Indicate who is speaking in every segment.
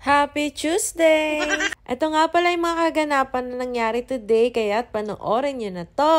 Speaker 1: Happy Tuesday! Ito nga pala yung mga kaganapan na nangyari today, kaya't panoorin nyo na to!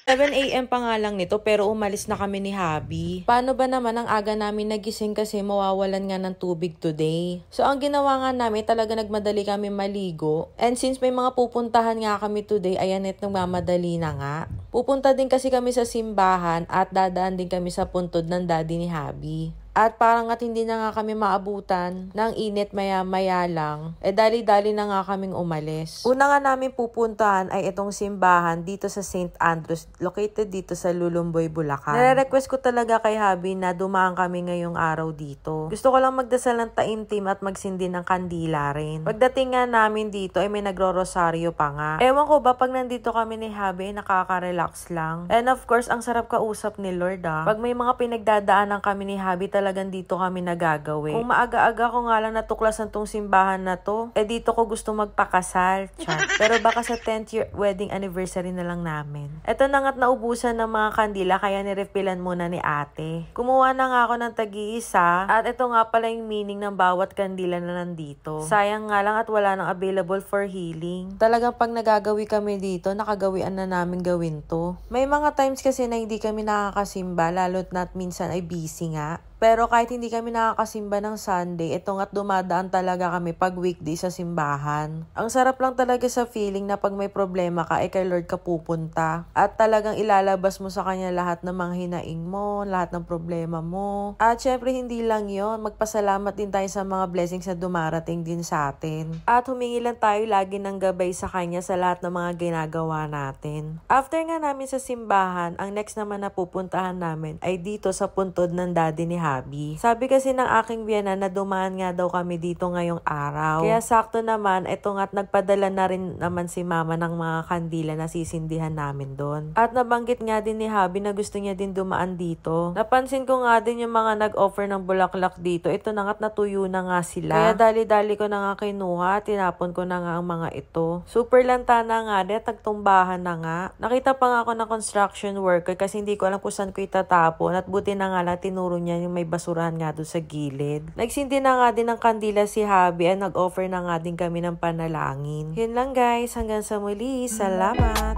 Speaker 1: 7 AM pa nga lang nito pero umalis na kami ni Habi. Paano ba naman ang aga namin nagising kasi mawawalan nga ng tubig today? So ang ginawa nga namin talaga nagmadali kami maligo. And since may mga pupuntahan nga kami today, ayan nagmamadali na nga. Pupunta din kasi kami sa simbahan at dadaan din kami sa puntod ng daddy ni Habi. At parang at hindi na nga kami maabutan ng init maya-maya lang, dali-dali na nga kaming umalis. Una nga namin pupuntahan ay itong simbahan dito sa St. Andrews, located dito sa Lulumboy, Bulacan. Nare-request ko talaga kay Habi na dumaan kami ngayong araw dito. Gusto ko lang magdasal ng taimtim at magsindi ng kandila rin. Pagdating nga namin dito ay may nagro-rosaryo pa nga. Ewan ko ba pag nandito kami ni Habi nakaka-relax lang. And of course, ang sarap kausap ni Lord Pag may mga pinagdadaanan kami ni Habi talagang dito kami nagagawi. Kung maaga-aga ko nga lang natuklasan tong simbahan na to, dito ko gusto magpakasal. Pero baka sa 10th year wedding anniversary na lang namin. Eto na nga't naubusan ng mga kandila kaya nirefillan muna ni ate. Kumuha na nga ako ng tagi-isa at ito nga pala yung meaning ng bawat kandila na nandito. Sayang nga lang at wala nang available for healing. Talagang pag nagagawi kami dito, nakagawian na namin gawin to. May mga times kasi na hindi kami nakakasimba lalo't na't minsan ay busy nga. Pero kahit hindi kami nakakasimba ng Sunday, ito nga't dumadaan talaga kami pag weekday sa simbahan. Ang sarap lang talaga sa feeling na pag may problema ka, kay Lord ka pupunta. At talagang ilalabas mo sa Kanya lahat ng mga hinaing mo, lahat ng problema mo. At syempre hindi lang yon, magpasalamat din tayo sa mga blessings na dumarating din sa atin. At humingi lang tayo lagi ng gabay sa Kanya sa lahat ng mga ginagawa natin. After nga namin sa simbahan, ang next naman na pupuntahan namin ay dito sa puntod ng daddy ni Habi. Sabi kasi ng aking biyanan na dumaan nga daw kami dito ngayong araw. Kaya sakto naman, ito nga't nagpadala na rin naman si mama ng mga kandila na sisindihan namin doon. At nabanggit nga din ni Habi na gusto niya din dumaan dito. Napansin ko nga din yung mga nag-offer ng bulaklak dito. Ito na nga't natuyo na nga sila. Kaya dali-dali ko na nga kinuha, tinapon ko na nga ang mga ito. Super lantana nga din at nagtumbahan na nga. Nakita pa nga ako ng construction worker kasi hindi ko alam kung saan ko itatapon at buti na nga lang tinuro niya yung may basurahan nga doon sa gilid. Nagsindi na nga din ng kandila si Habi at nag-offer na nga din kami ng panalangin. Yun lang guys, hanggang sa muli. Salamat!